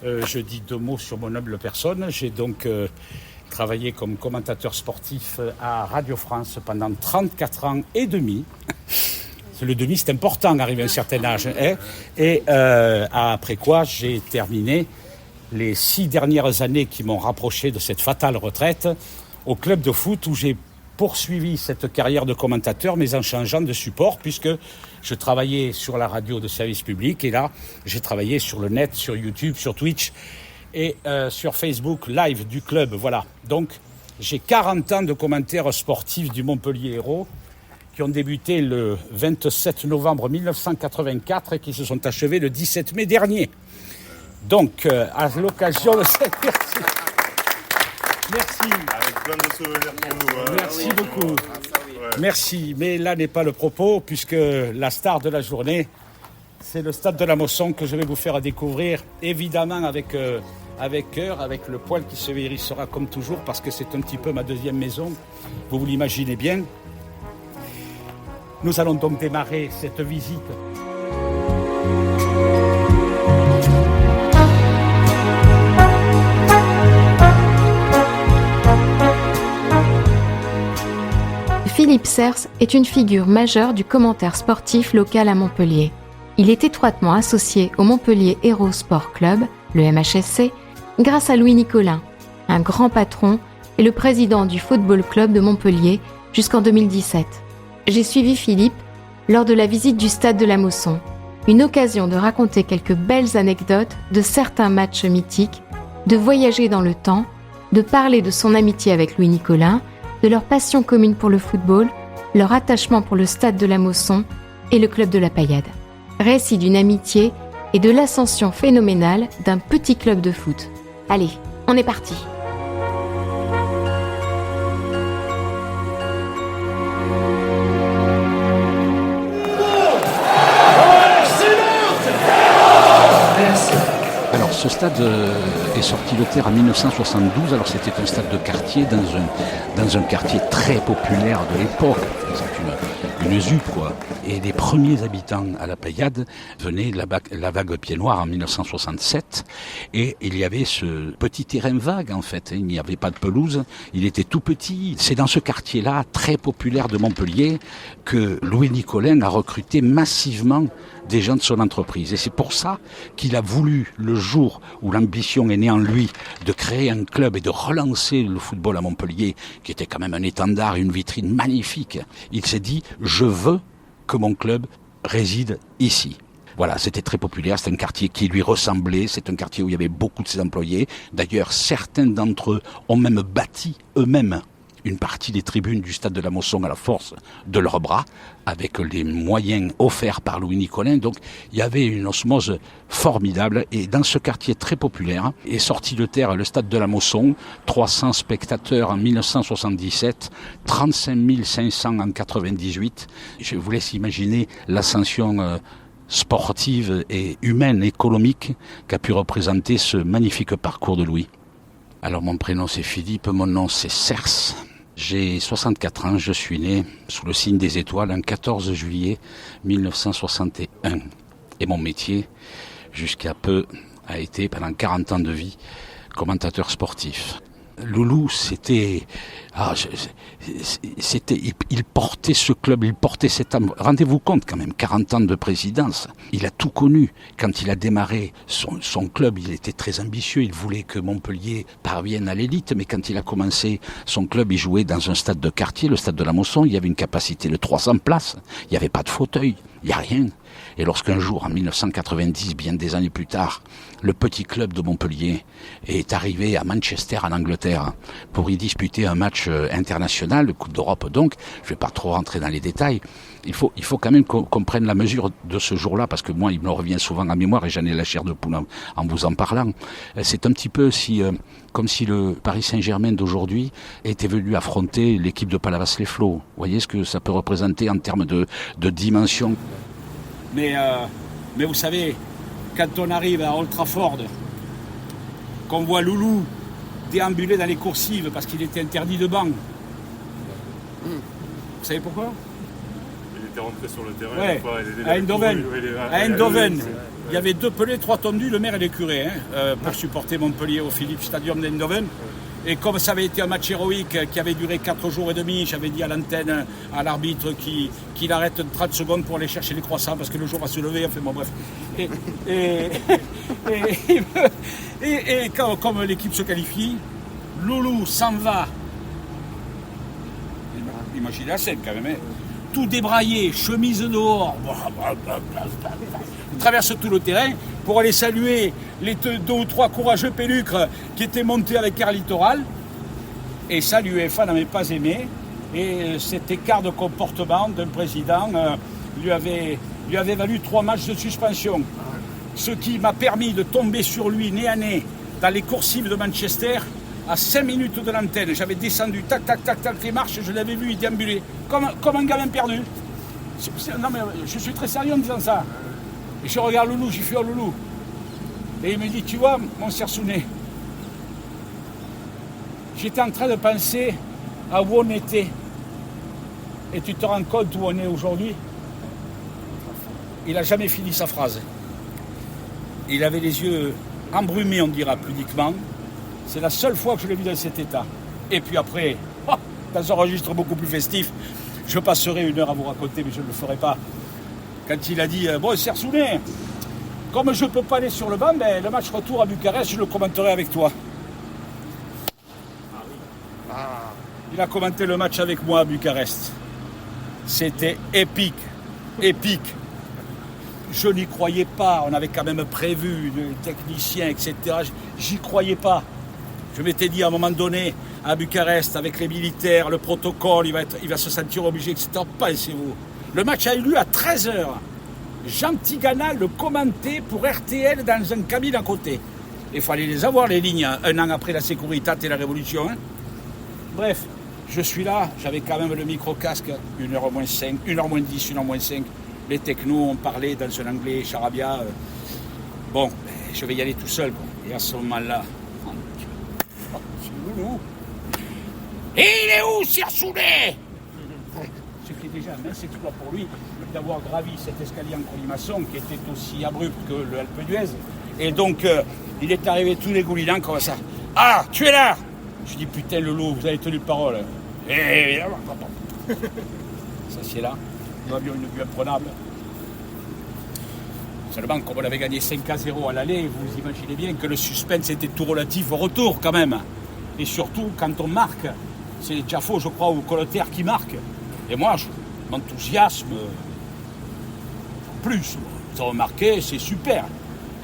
Je dis deux mots sur mon humble personne. J'ai donc travaillé comme commentateur sportif à Radio France pendant 34 ans et demi. Le demi, c'est important, arrivé à un certain âge. Hein. Et après quoi, j'ai terminé les 6 dernières années qui m'ont rapproché de cette fatale retraite au club de foot où j'ai poursuivi cette carrière de commentateur, mais en changeant de support, puisque je travaillais sur la radio de service public, et là, j'ai travaillé sur le net, sur YouTube, sur Twitch, et sur Facebook Live du club, voilà. Donc, j'ai 40 ans de commentaires sportifs du Montpellier Hérault, qui ont débuté le 27 novembre 1984 et qui se sont achevés le 17 mai dernier. Donc, à l'occasion de cette... Merci. Avec plein de souvenirs pour nous. Hein. Merci beaucoup. Ouais. Merci, mais là n'est pas le propos, puisque la star de la journée, c'est le Stade de la Mosson que je vais vous faire découvrir, évidemment avec cœur, avec le poil qui se hérissera comme toujours, parce que c'est un petit peu ma deuxième maison, vous l'imaginez bien. Nous allons donc démarrer cette visite. Philippe Sers est une figure majeure du commentaire sportif local à Montpellier. Il est étroitement associé au Montpellier Hérault Sport Club, le MHSC, grâce à Louis Nicolin, un grand patron et le président du Football Club de Montpellier jusqu'en 2017. J'ai suivi Philippe lors de la visite du stade de la Mosson, une occasion de raconter quelques belles anecdotes de certains matchs mythiques, de voyager dans le temps, de parler de son amitié avec Louis Nicolin, de leur passion commune pour le football, leur attachement pour le stade de la Mosson et le club de la Paillade. Récit d'une amitié et de l'ascension phénoménale d'un petit club de foot. Allez, on est parti. Alors ce stade est sorti de terre en 1972, alors c'était un stade de quartier dans un quartier très populaire de l'époque, c'est une ZUP quoi. Et les premiers habitants à la Paillade venaient de la vague Pied Noir en 1967 et il y avait ce petit terrain vague en fait, il n'y avait pas de pelouse, il était tout petit. C'est dans ce quartier-là, très populaire de Montpellier, que Louis Nicolin a recruté massivement des gens de son entreprise. Et c'est pour ça qu'il a voulu, le jour où l'ambition est née en lui, de créer un club et de relancer le football à Montpellier, qui était quand même un étendard, une vitrine magnifique. Il s'est dit, je veux que mon club réside ici. Voilà, c'était très populaire, c'est un quartier qui lui ressemblait, c'est un quartier où il y avait beaucoup de ses employés. D'ailleurs, certains d'entre eux ont même bâti eux-mêmes une partie des tribunes du stade de la Mosson à la force de leurs bras, avec les moyens offerts par Louis Nicolin. Donc il y avait une osmose formidable. Et dans ce quartier très populaire est sorti de terre le stade de la Mosson, 300 spectateurs en 1977, 35 500 en 98. Je vous laisse imaginer l'ascension sportive et humaine, économique qu'a pu représenter ce magnifique parcours de Louis. Alors mon prénom c'est Philippe, mon nom c'est Sers. J'ai 64 ans, je suis né sous le signe des étoiles un 14 juillet 1961. Et mon métier, jusqu'à peu, a été pendant 40 ans de vie, commentateur sportif. Loulou, il portait ce club, il portait cette âme. Rendez-vous compte quand même, 40 ans de présidence. Il a tout connu. Quand il a démarré son club, il était très ambitieux. Il voulait que Montpellier parvienne à l'élite. Mais quand il a commencé son club, il jouait dans un stade de quartier, le stade de la Mosson. Il y avait une capacité de 300 places. Il n'y avait pas de fauteuil. Il n'y a rien. Et lorsqu'un jour, en 1990, bien des années plus tard, le petit club de Montpellier est arrivé à Manchester, en Angleterre, pour y disputer un match international, le Coupe d'Europe donc, je ne vais pas trop rentrer dans les détails, il faut quand même qu'on prenne la mesure de ce jour-là, parce que moi, il me revient souvent en mémoire, et j'en ai la chair de poule en vous en parlant. C'est un petit peu comme si le Paris Saint-Germain d'aujourd'hui était venu affronter l'équipe de Palavas-les-Flots. Vous voyez ce que ça peut représenter en termes de dimension. Mais vous savez, quand on arrive à Old Trafford, qu'on voit Loulou déambuler dans les coursives parce qu'il était interdit de banc, vous savez pourquoi ? Il était rentré sur le terrain. Ouais, une fois, à Eindhoven. À Eindhoven. C'est- Il y avait 2 pelés, 3 tondus, le maire et les curés, pour supporter Montpellier au Philips Stadium d'Eindhoven. Et comme ça avait été un match héroïque qui avait duré 4 jours et demi, j'avais dit à l'antenne, à l'arbitre, qu'il arrête 30 secondes pour aller chercher les croissants parce que le jour va se lever. Enfin bon, bref. Et comme l'équipe se qualifie, Loulou s'en va. Imaginez la scène quand même. Hein. Tout débraillé, chemise dehors. Il traverse tout le terrain pour aller saluer les 2 ou 3 courageux pélucres qui étaient montés avec Air Littoral. Et ça, l'UEFA n'avait pas aimé. Et cet écart de comportement d'un président lui avait valu 3 matchs de suspension. Ce qui m'a permis de tomber sur lui nez à nez dans les coursives de Manchester à 5 minutes de l'antenne. J'avais descendu, tac, tac, tac, tac, les marches, je l'avais vu, il déambulait comme un gamin perdu. Non mais je suis très sérieux en disant ça. Et je regarde Loulou, j'y fais oh Loulou. Et il me dit, tu vois, mon Cersounet, j'étais en train de penser à où on était. Et tu te rends compte où on est aujourd'hui? Il n'a jamais fini sa phrase. Il avait les yeux embrumés, on dira pudiquement. C'est la seule fois que je l'ai vu dans cet état. Et puis après, dans un registre beaucoup plus festif, je passerai 1 heure à vous raconter, mais je ne le ferai pas. Quand il a dit, bon, Cersounet, comme je ne peux pas aller sur le banc, ben, le match retour à Bucarest, je le commenterai avec toi. Il a commenté le match avec moi à Bucarest. C'était épique, épique. Je n'y croyais pas, on avait quand même prévu, le technicien, etc. J'y croyais pas. Je m'étais dit à un moment donné, à Bucarest, avec les militaires, le protocole, il va se sentir obligé, etc. Pensez-vous. Le match a eu lieu à 13h. Jean Tigana le commentait pour RTL dans un cabine à côté. Il fallait les avoir, les lignes, 1 an après la Securitate et la Révolution. Hein. Bref, je suis là, j'avais quand même le micro-casque, 1h moins 5, 1h moins 10, 1h moins 5. Les technos ont parlé dans un anglais charabia. Bon, je vais y aller tout seul. Quoi. Et à ce moment-là, c'est Loulou. Et il est où, Cersounet? C'était déjà un mince exploit pour lui d'avoir gravi cet escalier en colimaçon qui était aussi abrupt que le Alpe d'Huez. Et donc, il est arrivé tous les goulinants comme ça. Ah, tu es là! Je dis, putain, Loulou, vous avez tenu parole. Et ça, c'est là. Nous avions une vue imprenable. Seulement, comme on avait gagné 5-0 à l'aller, vous imaginez bien que le suspense était tout relatif au retour quand même. Et surtout, quand on marque, c'est Tiafo, je crois, ou Colotter qui marque. Et moi, m'enthousiasme plus. Ils ont marqué, c'est super.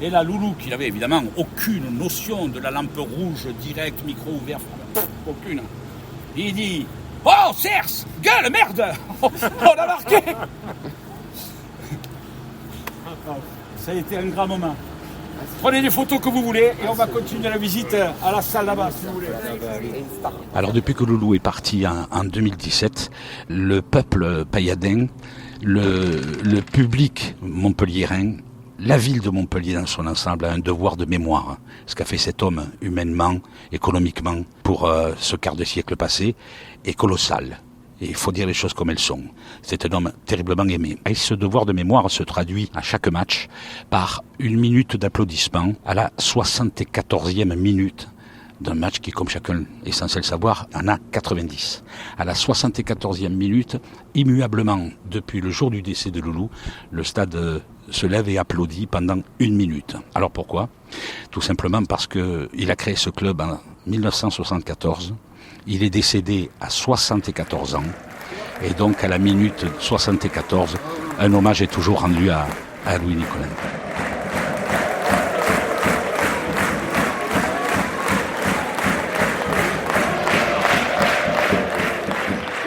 Et là, Loulou, qui n'avait évidemment aucune notion de la lampe rouge, direct, micro ouvert, aucune. Il dit, oh, Cerce, gueule, merde, on a marqué. Ça a été un grand moment. Prenez les photos que vous voulez et on va continuer la visite à la salle là-bas, si vous voulez. Alors depuis que Loulou est parti en 2017, le peuple payadin, le public montpelliérain, la ville de Montpellier dans son ensemble a un devoir de mémoire. Ce qu'a fait cet homme humainement, économiquement, pour ce quart de siècle passé, est colossal. Et il faut dire les choses comme elles sont. C'est un homme terriblement aimé. Et ce devoir de mémoire se traduit à chaque match par 1 minute d'applaudissement à la 74e minute d'un match qui, comme chacun est censé le savoir, en a 90. À la 74e minute, immuablement, depuis le jour du décès de Loulou, le stade se lève et applaudit pendant 1 minute. Alors pourquoi ? Tout simplement parce qu'il a créé ce club en 1974. Il est décédé à 74 ans. Et donc, à la minute 74, un hommage est toujours rendu à Louis Nicolin.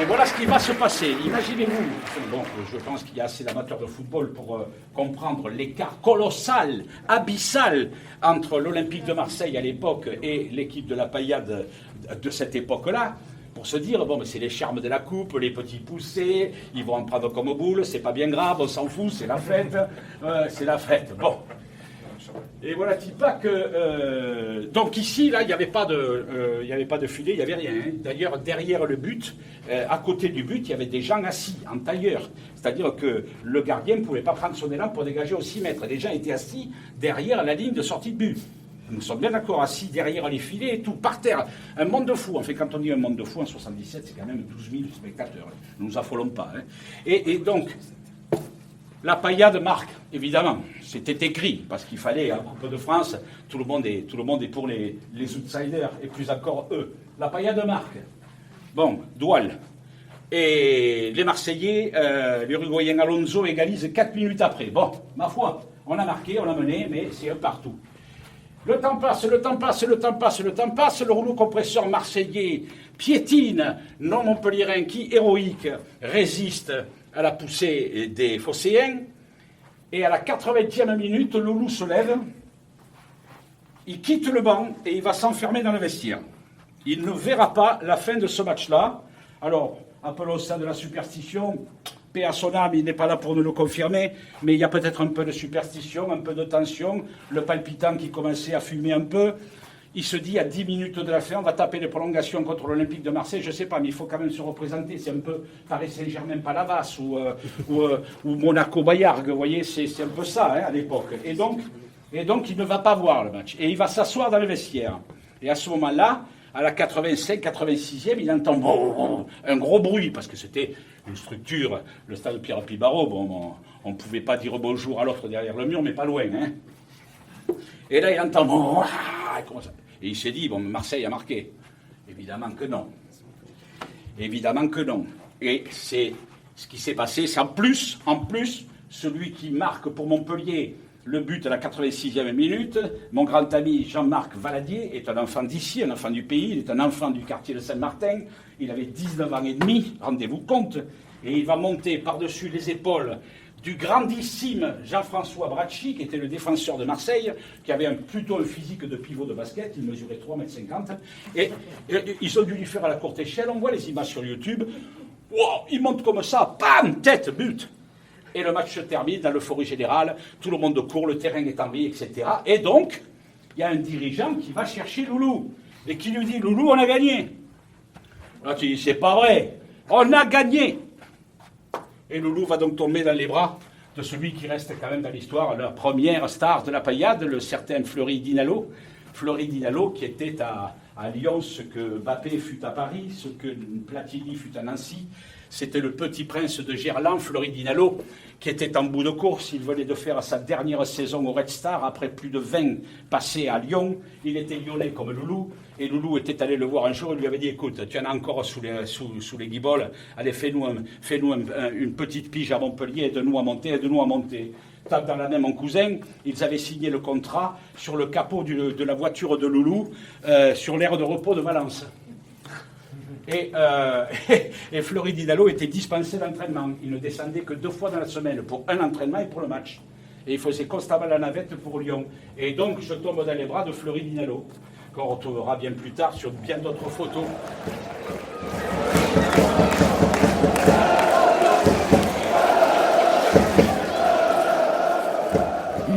Et voilà ce qui va se passer. Imaginez-vous, bon, je pense qu'il y a assez d'amateurs de football pour comprendre l'écart colossal, abyssal entre l'Olympique de Marseille à l'époque et l'équipe de la Paillade de cette époque-là, pour se dire, bon, mais c'est les charmes de la coupe, les petits poussés, ils vont en prendre comme boule, c'est pas bien grave, on s'en fout, c'est la fête, Bon. Et voilà, pas que. Donc ici, là, il n'y avait pas de filet, il n'y avait rien. Hein. D'ailleurs, derrière le but, à côté du but, il y avait des gens assis en tailleur. C'est-à-dire que le gardien ne pouvait pas prendre son élan pour dégager aux 6 mètres. Les gens étaient assis derrière la ligne de sortie de but. Nous sommes bien d'accord, assis derrière les filets et tout, par terre. Un monde de fou. En fait, quand on dit un monde de fou, en 77, c'est quand même 12 000 spectateurs. Ne nous affolons pas. Hein. Et donc, la paillade marque, évidemment. C'était écrit, parce qu'il fallait, en Coupe de France, tout le monde est pour les outsiders, et plus encore eux. La paillade marque. Bon, Doual. Et les Marseillais, l'Uruguayen Alonso égalise 4 minutes après. Bon, ma foi, on a marqué, on a mené, mais c'est un partout. Le temps passe, le rouleau compresseur marseillais piétine, non montpelliérain qui, héroïque, résiste à la poussée des phocéens. Et à la 80e minute, Loulou se lève, il quitte le banc et il va s'enfermer dans le vestiaire. Il ne verra pas la fin de ce match-là. Alors, appelons ça de la superstition. Paix à son âme, il n'est pas là pour nous le confirmer, mais il y a peut-être un peu de superstition, un peu de tension, le palpitant qui commençait à fumer un peu. Il se dit, à 10 minutes de la fin, on va taper les prolongations contre l'Olympique de Marseille, je ne sais pas, mais il faut quand même se représenter. C'est un peu Paris Saint-Germain-Palavas ou Monaco-Bayargues, vous voyez, c'est un peu ça hein, à l'époque. Et donc, il ne va pas voir le match. Et il va s'asseoir dans le vestiaire. Et à ce moment-là, à la 85-86e, il entend un gros bruit, parce que c'était une structure, le stade Pierre-Pibaro, on ne pouvait pas dire bonjour à l'autre derrière le mur, mais pas loin. Hein. Et là, il entend... Et il s'est dit, Marseille a marqué. Évidemment que non. Évidemment que non. Et c'est ce qui s'est passé. C'est en plus, celui qui marque pour Montpellier le but à la 86e minute, mon grand ami Jean-Marc Valadier est un enfant d'ici, un enfant du pays, il est un enfant du quartier de Saint-Martin, il avait 19 ans et demi, rendez-vous compte, et il va monter par-dessus les épaules du grandissime Jean-François Bracci, qui était le défenseur de Marseille, qui avait plutôt un physique de pivot de basket, il mesurait 3,50 m, et ils ont dû lui faire à la courte échelle, on voit les images sur YouTube, wow, il monte comme ça, bam, tête, but. Et le match se termine dans l'euphorie générale, tout le monde court, le terrain est en vie, etc. Et donc, il y a un dirigeant qui va chercher Loulou, et qui lui dit, Loulou, on a gagné. Là, tu dis, c'est pas vrai, on a gagné. Et Loulou va donc tomber dans les bras de celui qui reste quand même dans l'histoire, la première star de la paillade, le certain Fleury Dinalo. Fleury Dinalo qui était à Lyon, ce que Mbappé fut à Paris, ce que Platini fut à Nancy. C'était le petit prince de Gerland, Fleury Dinalo, qui était en bout de course. Il venait de faire sa dernière saison au Red Star, après plus de 20 passés à Lyon. Il était lyonnais comme Loulou, et Loulou était allé le voir un jour et lui avait dit, écoute, tu en as encore sous les guiboles, allez, fais-nous une petite pige à Montpellier, aide-nous à monter. Tape dans la main mon cousin, ils avaient signé le contrat sur le capot de la voiture de Loulou, sur l'aire de repos de Valence. Et Fleury Dinalo était dispensé d'entraînement. Il ne descendait que 2 fois dans la semaine pour un entraînement et pour le match. Et il faisait constamment la navette pour Lyon. Et donc je tombe dans les bras de Fleury Dinalo, qu'on retrouvera bien plus tard sur bien d'autres photos.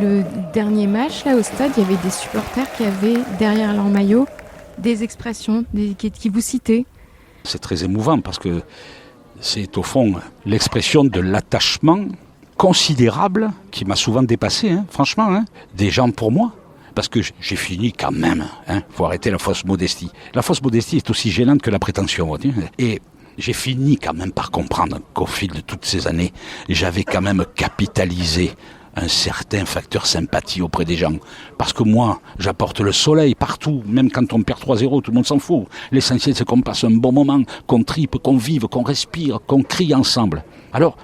Le dernier match, là, au stade, il y avait des supporters qui avaient, derrière leur maillot, des expressions qui vous citaient. C'est très émouvant parce que c'est au fond l'expression de l'attachement considérable qui m'a souvent dépassé, hein, franchement, hein, des gens pour moi. Parce que j'ai fini quand même, faut arrêter la fausse modestie. La fausse modestie est aussi gênante que la prétention. Et j'ai fini quand même par comprendre qu'au fil de toutes ces années, j'avais quand même capitalisé un certain facteur sympathie auprès des gens. Parce que moi, j'apporte le soleil partout, même quand on perd 3-0, tout le monde s'en fout. L'essentiel, c'est qu'on passe un bon moment, qu'on tripe, qu'on vive, qu'on respire, qu'on crie ensemble. Alors,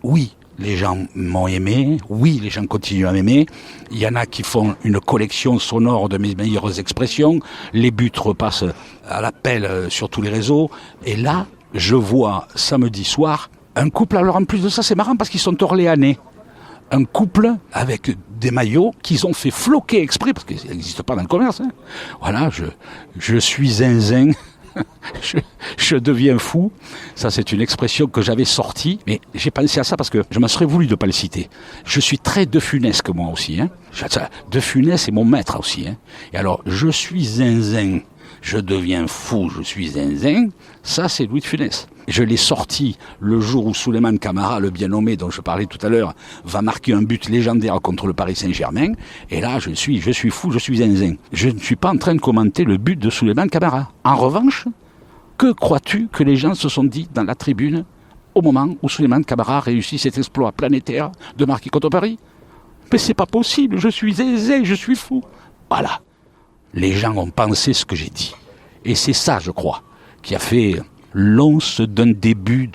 oui, les gens m'ont aimé, oui, les gens continuent à m'aimer. Il y en a qui font une collection sonore de mes meilleures expressions. Les buts repassent à l'appel sur tous les réseaux. Et là, je vois, samedi soir, un couple. Alors en plus de ça, c'est marrant parce qu'ils sont orléanais. Un couple avec des maillots qu'ils ont fait floquer exprès, parce qu'ils n'existent pas dans le commerce. Hein. Voilà, je suis zinzin je deviens fou. Ça, c'est une expression que j'avais sortie, mais j'ai pensé à ça parce que je m'en serais voulu de ne pas le citer. Je suis très De Funès que moi aussi. De Funès est mon maître aussi. Et alors, je suis zinzin, je deviens fou, je suis zinzin. Ça, c'est Louis de Funès. Je l'ai sorti le jour où Souleymane Camara, le bien nommé dont je parlais tout à l'heure, va marquer un but légendaire contre le Paris Saint-Germain. Et là, je suis fou, je suis zinzin. Je ne suis pas en train de commenter le but de Souleymane Camara. En revanche, que crois-tu que les gens se sont dit dans la tribune au moment où Souleymane Camara réussit cet exploit planétaire de marquer contre Paris? Mais c'est pas possible, je suis zinzin, je suis fou. Voilà. Les gens ont pensé ce que j'ai dit. Et c'est ça, je crois, qui a fait l'once d'un début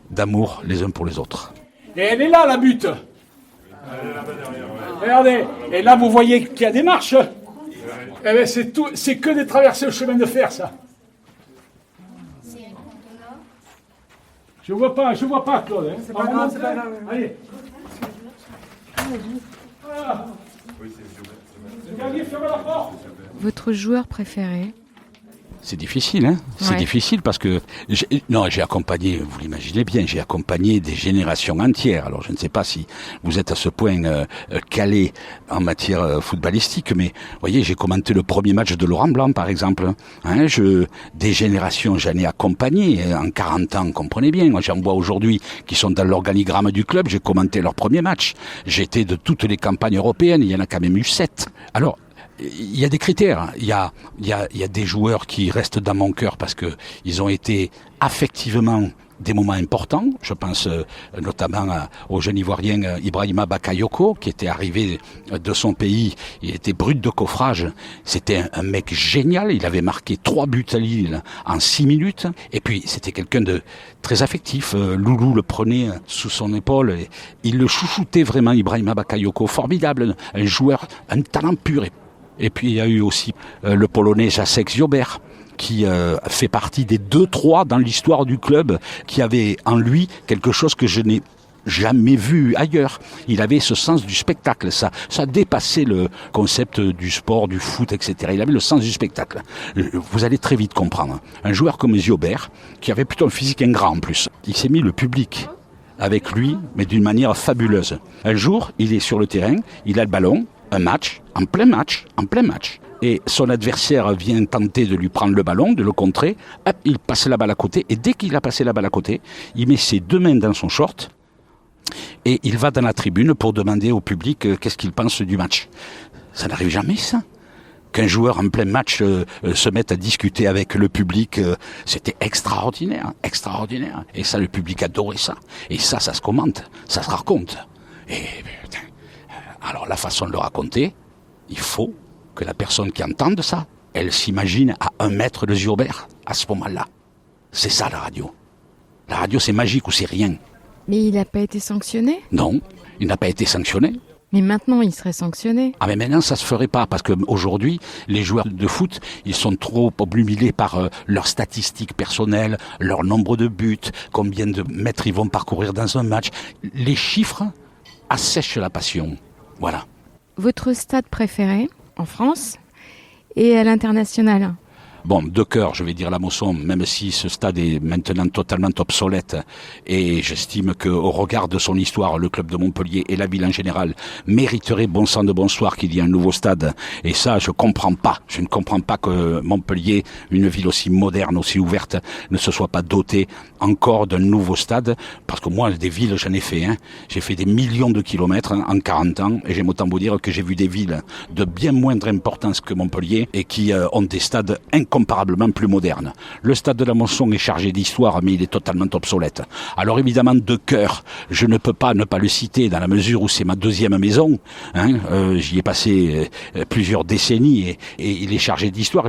d'amour les uns pour les autres. Et elle est là, la butte. Regardez, et là vous voyez qu'il y a des marches. Eh bien, c'est que des traversées au chemin de fer, ça. Je vois pas, Claude. C'est pas grave, c'est pas grave. Allez. Voilà. Le gardien ferme la porte. Votre joueur préféré? C'est difficile, hein. C'est difficile parce que j'ai accompagné, vous l'imaginez bien, j'ai accompagné des générations entières. Alors je ne sais pas si vous êtes à ce point calé en matière footballistique, mais voyez, j'ai commenté le premier match de Laurent Blanc, par exemple. Des générations, j'en ai accompagné en 40 ans, comprenez bien. Moi, j'en vois aujourd'hui qui sont dans l'organigramme du club. J'ai commenté leur premier match. J'étais de toutes les campagnes européennes. Il y en a quand même eu 7. Alors, il y a des critères. Il y a des joueurs qui restent dans mon cœur parce que ils ont été affectivement des moments importants. Je pense notamment au jeune Ivoirien Ibrahima Bakayoko, qui était arrivé de son pays. Il était brut de coffrage. C'était un mec génial. Il avait marqué 3 buts à Lille en 6 minutes. Et puis, c'était quelqu'un de très affectif. Loulou le prenait sous son épaule. Et il le chouchoutait vraiment, Ibrahima Bakayoko. Formidable. Un joueur, un talent pur. Et puis, il y a eu aussi le Polonais Jacek Ziobert, qui fait partie des 2-3 dans l'histoire du club, qui avait en lui quelque chose que je n'ai jamais vu ailleurs. Il avait ce sens du spectacle. Ça dépassait le concept du sport, du foot, etc. Il avait le sens du spectacle. Vous allez très vite comprendre. Un joueur comme Ziobert, qui avait plutôt un physique ingrat en plus, il s'est mis le public avec lui, mais d'une manière fabuleuse. Un jour, il est sur le terrain, il a le ballon, en plein match. Et son adversaire vient tenter de lui prendre le ballon, de le contrer. Hop, il passe la balle à côté. Et dès qu'il a passé la balle à côté, il met ses 2 mains dans son short et il va dans la tribune pour demander au public qu'est-ce qu'il pense du match. Ça n'arrive jamais, ça. Qu'un joueur en plein match se mette à discuter avec le public, c'était extraordinaire. Et ça, le public adorait ça. Et ça se commente, ça se raconte. Et alors, la façon de le raconter, il faut que la personne qui entende ça, elle s'imagine à 1 mètre de Ziobert, à ce moment-là. C'est ça, la radio. La radio, c'est magique ou c'est rien. Mais il n'a pas été sanctionné? Non, il n'a pas été sanctionné. Mais maintenant, il serait sanctionné. Ah mais maintenant, ça se ferait pas, parce que aujourd'hui, les joueurs de foot, ils sont trop obnubilés par leurs statistiques personnelles, leur nombre de buts, combien de mètres ils vont parcourir dans un match. Les chiffres assèchent la passion. Voilà. Votre stade préféré, en France et à l'international? Bon, de cœur, je vais dire la Mosson, même si ce stade est maintenant totalement obsolète, et j'estime qu'au regard de son histoire, le club de Montpellier et la ville en général mériterait bon sang de bonsoir qu'il y ait un nouveau stade. Et ça, je ne comprends pas que Montpellier, une ville aussi moderne, aussi ouverte, ne se soit pas dotée encore d'un nouveau stade, parce que moi, des villes, j'en ai fait. J'ai fait des millions de kilomètres en 40 ans, et j'aime autant vous dire que j'ai vu des villes de bien moindre importance que Montpellier, et qui ont des stades incomparablement plus moderne. Le stade de la Mosson est chargé d'histoire, mais il est totalement obsolète. Alors évidemment, de cœur, je ne peux pas ne pas le citer dans la mesure où c'est ma 2e maison. J'y ai passé plusieurs décennies et il est chargé d'histoire.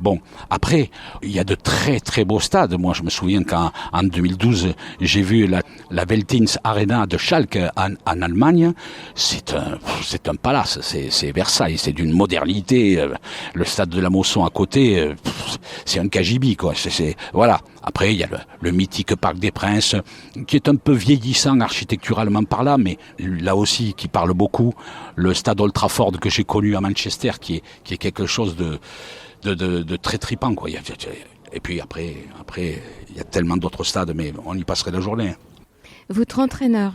Bon, après, il y a de très très beaux stades. Moi, je me souviens qu'en 2012, j'ai vu la Veltins Arena de Schalke en Allemagne. C'est un palace, c'est Versailles, c'est d'une modernité. Le stade de la Mosson à côté, c'est un cagibi, quoi. Voilà. Après, il y a le mythique Parc des Princes, qui est un peu vieillissant architecturalement par là, mais là aussi, qui parle beaucoup. Le stade Old Trafford que j'ai connu à Manchester, qui est quelque chose de très tripant, quoi. Et puis après, il y a tellement d'autres stades, mais on y passerait la journée. Votre entraîneur,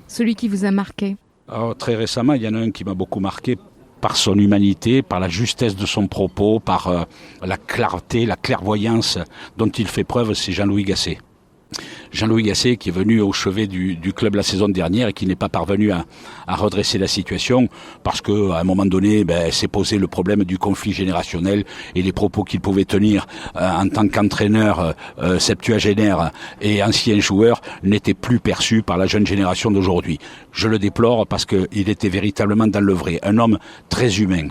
celui qui vous a marqué? Alors, très récemment, il y en a un qui m'a beaucoup marqué par son humanité, par la justesse de son propos, par la clarté, la clairvoyance dont il fait preuve, c'est Jean-Louis Gasset. Jean-Louis Gasset qui est venu au chevet du club la saison dernière et qui n'est pas parvenu à redresser la situation parce que à un moment donné s'est posé le problème du conflit générationnel et les propos qu'il pouvait tenir en tant qu'entraîneur septuagénaire et ancien joueur n'étaient plus perçus par la jeune génération d'aujourd'hui. Je le déplore parce qu'il était véritablement dans le vrai, un homme très humain.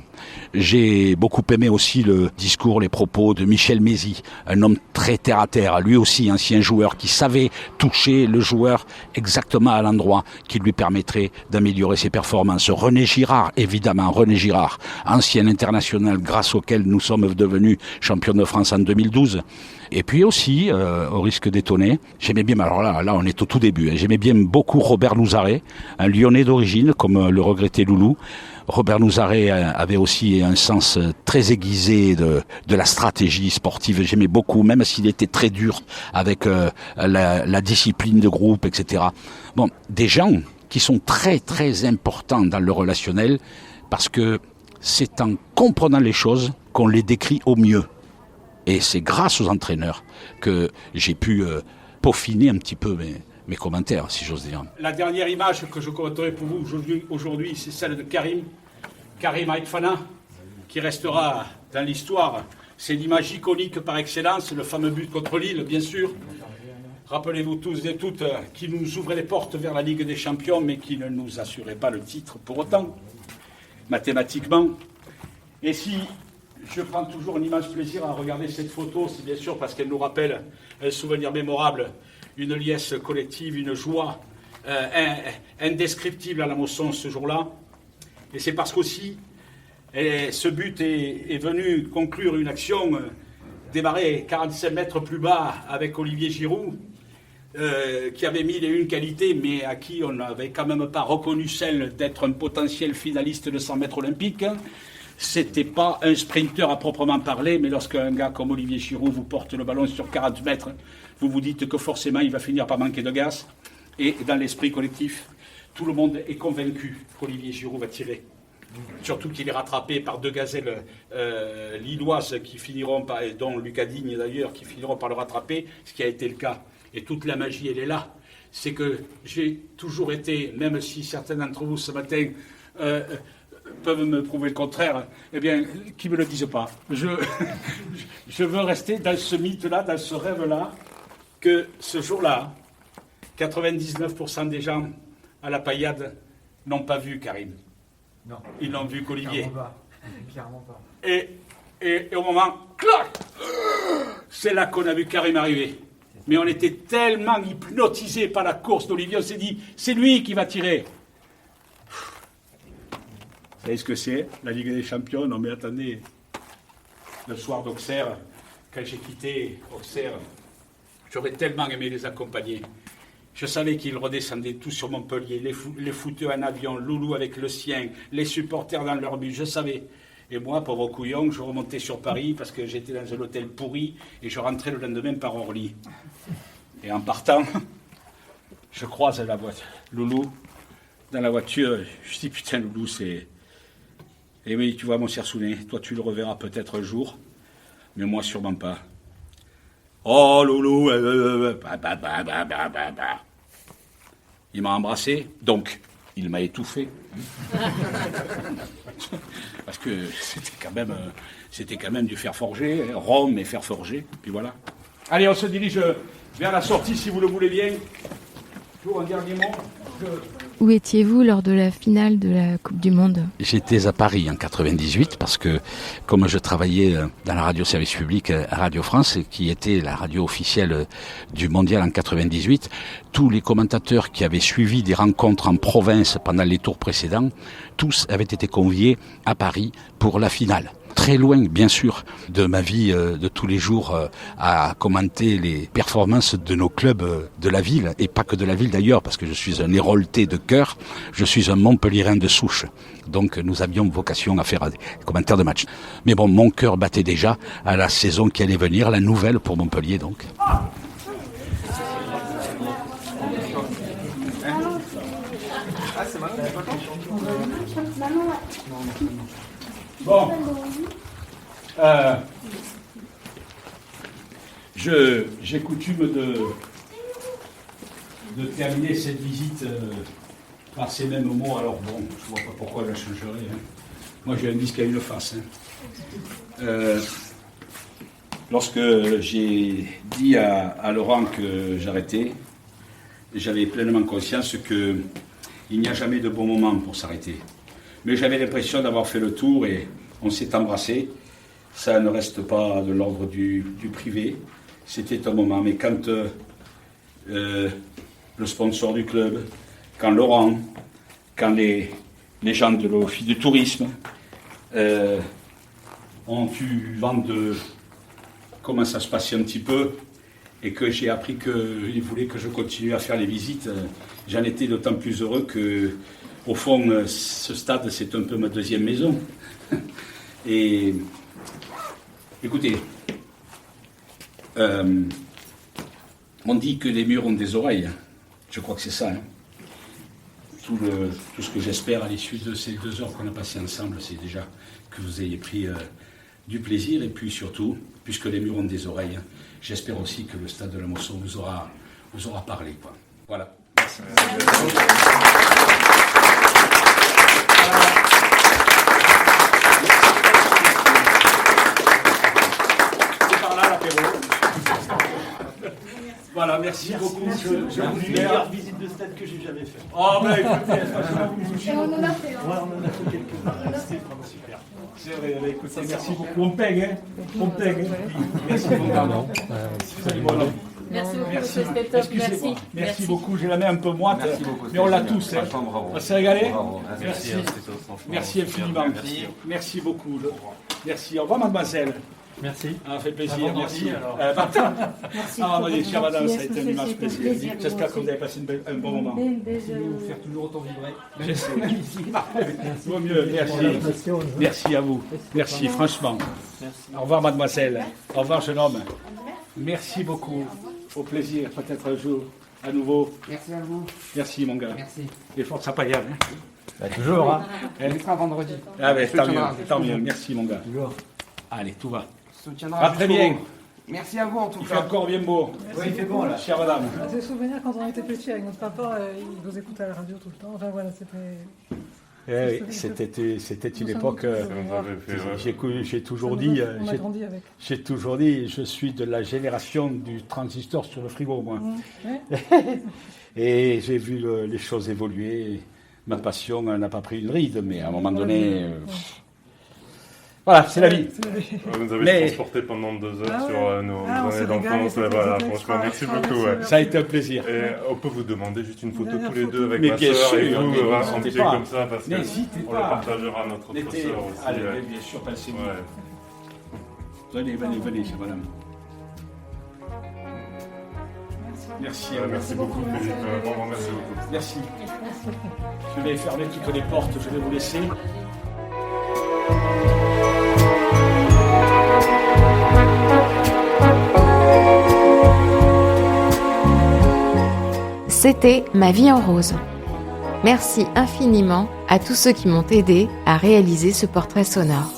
J'ai beaucoup aimé aussi le discours, les propos de Michel Mézy, un homme très terre à terre, lui aussi ancien joueur qui savait toucher le joueur exactement à l'endroit qui lui permettrait d'améliorer ses performances. René Girard, évidemment, René Girard, ancien international grâce auquel nous sommes devenus champions de France en 2012. Et puis aussi, au risque d'étonner, j'aimais bien, alors là on est au tout début, j'aimais bien beaucoup Robert Nouzaret, un Lyonnais d'origine, comme le regrettait Loulou. Robert Nouzaret avait aussi un sens très aiguisé de la stratégie sportive. J'aimais beaucoup, même s'il était très dur avec la discipline de groupe, etc. Bon, des gens qui sont très très importants dans le relationnel parce que c'est en comprenant les choses qu'on les décrit au mieux. Et c'est grâce aux entraîneurs que j'ai pu peaufiner un petit peu mes commentaires, si j'ose dire. La dernière image que je commenterai pour vous aujourd'hui, c'est celle de Karim Aïtfana, qui restera dans l'histoire. C'est l'image iconique par excellence, le fameux but contre Lille, bien sûr. Rappelez-vous tous et toutes qui nous ouvrait les portes vers la Ligue des Champions, mais qui ne nous assurait pas le titre pour autant, mathématiquement. Et si je prends toujours un immense plaisir à regarder cette photo, c'est bien sûr parce qu'elle nous rappelle un souvenir mémorable, une liesse collective, une joie indescriptible à la Mosson ce jour-là. Et c'est parce qu'aussi, ce but est venu conclure une action démarrée 45 mètres plus bas avec Olivier Giroud, qui avait mille et une qualités, mais à qui on n'avait quand même pas reconnu celle d'être un potentiel finaliste de 100 mètres olympiques. C'était pas un sprinter à proprement parler, mais lorsqu'un gars comme Olivier Giroud vous porte le ballon sur 40 mètres, vous vous dites que forcément il va finir par manquer de gaz. Et dans l'esprit collectif, tout le monde est convaincu qu'Olivier Giroud va tirer. Surtout qu'il est rattrapé par deux gazelles lilloises qui finiront par, dont Lucas Digne d'ailleurs, qui finiront par le rattraper, ce qui a été le cas. Et toute la magie, elle est là. C'est que j'ai toujours été, même si certains d'entre vous ce matin peuvent me prouver le contraire, eh bien, qu'ils ne me le disent pas. Je veux rester dans ce mythe-là, dans ce rêve-là, que ce jour-là, 99% des gens à la Paillade n'ont pas vu Karim. Non. Ils n'ont vu qu'Olivier. Clairement pas. Et au moment, clac, c'est là qu'on a vu Karim arriver. Mais on était tellement hypnotisés par la course d'Olivier, on s'est dit, c'est lui qui va tirer. Vous savez ce que c'est, la Ligue des Champions? Non mais attendez, le soir d'Auxerre, quand j'ai quitté Auxerre, j'aurais tellement aimé les accompagner. Je savais qu'ils redescendaient tous sur Montpellier, les fouteux en avion, Loulou avec le sien, les supporters dans leur bus, je savais. Et moi, pauvre couillon, je remontais sur Paris parce que j'étais dans un hôtel pourri et je rentrais le lendemain par Orly. Et en partant, je croise la voiture, Loulou, dans la voiture, je dis putain Loulou, c'est... Et oui, tu vois mon cher Sounet, toi tu le reverras peut-être un jour, mais moi sûrement pas. Oh Loulou, Il m'a embrassé, donc il m'a étouffé. Parce que c'était quand même du fer forgé, Rome et fer forgé, puis voilà. Allez, on se dirige vers la sortie si vous le voulez bien. Toujours un dernier mot. Où étiez-vous lors de la finale de la Coupe du Monde? J'étais à Paris en 98 parce que comme je travaillais dans la radio-service public à Radio France, qui était la radio officielle du Mondial en 98, tous les commentateurs qui avaient suivi des rencontres en province pendant les tours précédents, tous avaient été conviés à Paris pour la finale. très loin, bien sûr, de ma vie de tous les jours à commenter les performances de nos clubs de la ville, et pas que de la ville d'ailleurs, parce que je suis un Héroltais de cœur, je suis un Montpellierin de souche. Donc nous avions vocation à faire des commentaires de match. Mais bon, mon cœur battait déjà à la saison qui allait venir, la nouvelle pour Montpellier donc. Bon, j'ai coutume de terminer cette visite par ces mêmes mots. Alors bon, je vois pas pourquoi je la changerais. Hein. Moi, j'ai un disque à une face. Hein. Lorsque j'ai dit à Laurent que j'arrêtais, j'avais pleinement conscience qu'il n'y a jamais de bon moment pour s'arrêter. Mais j'avais l'impression d'avoir fait le tour et on s'est embrassé. Ça ne reste pas de l'ordre du privé. C'était un moment. Mais quand le sponsor du club, quand Laurent, quand les gens de l'Office du tourisme ont eu vent de comment ça se passait un petit peu et que j'ai appris qu'ils voulaient que je continue à faire les visites, j'en étais d'autant plus heureux que, au fond, ce stade, c'est un peu ma deuxième maison. Et écoutez, on dit que les murs ont des oreilles. Je crois que c'est ça. Hein. Tout ce que j'espère à l'issue de ces 2 heures qu'on a passées ensemble, c'est déjà que vous ayez pris du plaisir. Et puis surtout, puisque les murs ont des oreilles, j'espère aussi que le stade de la Mosson vous aura parlé. Quoi. Voilà. Merci. Voilà, merci beaucoup. Je vous dis meilleure visite de stade que j'ai jamais fait. Oh, ben écoutez, on en a fait. Ouais, on en a fait quelques-uns. C'était vraiment super. C'est vrai, écoutez, merci beaucoup. On paye, hein. On paye, hein. Merci beaucoup. Merci beaucoup, monsieur Spector. Merci. Merci beaucoup. J'ai la main un peu moite, mais on l'a tous. Hein. On s'est régalé. Merci. Merci infiniment. Merci beaucoup. Merci. Au revoir, mademoiselle. Merci. Ça fait plaisir, merci. Merci. Chère madame, ça a été un immense plaisir. J'espère que vous avez passé un bon moment. Vous faire toujours autant vibrer. Vaut mieux, merci. Merci à vous. Merci, franchement. Au revoir, mademoiselle. Au revoir, jeune homme. Merci beaucoup. Au plaisir, peut-être un jour, à nouveau. Merci à vous. Merci, mon gars. Merci. Les forces à Payal. Hein. Toujours, hein. On sera vendredi. Ah ben, tant mieux. Merci, mon gars. Toujours. Allez, tout va. Soutiendra Très bien. Merci à vous en tout Il fait cas. encore bien beau. Oui, il fait bon là. Chère madame. J'ai souvenir quand on était petit avec notre papa, il nous écoutait à la radio tout le temps. Enfin voilà, c'était. C'était une époque. J'ai toujours dit. On a grandi avec. J'ai toujours dit, je suis de la génération du transistor sur le frigo, moi. Ouais. Et j'ai vu les choses évoluer. Ma passion n'a pas pris une ride, mais à un moment donné. Voilà, c'est la vie. Vous nous avez transporté pendant 2 heures sur nos années d'enfance. Voilà, franchement, merci beaucoup. Ouais. Ça a été un plaisir. Et on peut vous demander juste une photo tous les deux avec Mais ma bien sœur et sûr, vous, mais un n'hésitez petit pas. comme ça, parce N'hésitez qu'on pas. le partagera à notre autre sœur aussi. Allez, bien sûr, passez-vous. Ouais. Venez, chère madame. Merci. Merci beaucoup, Philippe. Vraiment, merci beaucoup. Merci. Je vais fermer toutes les portes, je vais vous laisser. C'était Ma vie en rose. Merci infiniment à tous ceux qui m'ont aidé à réaliser ce portrait sonore.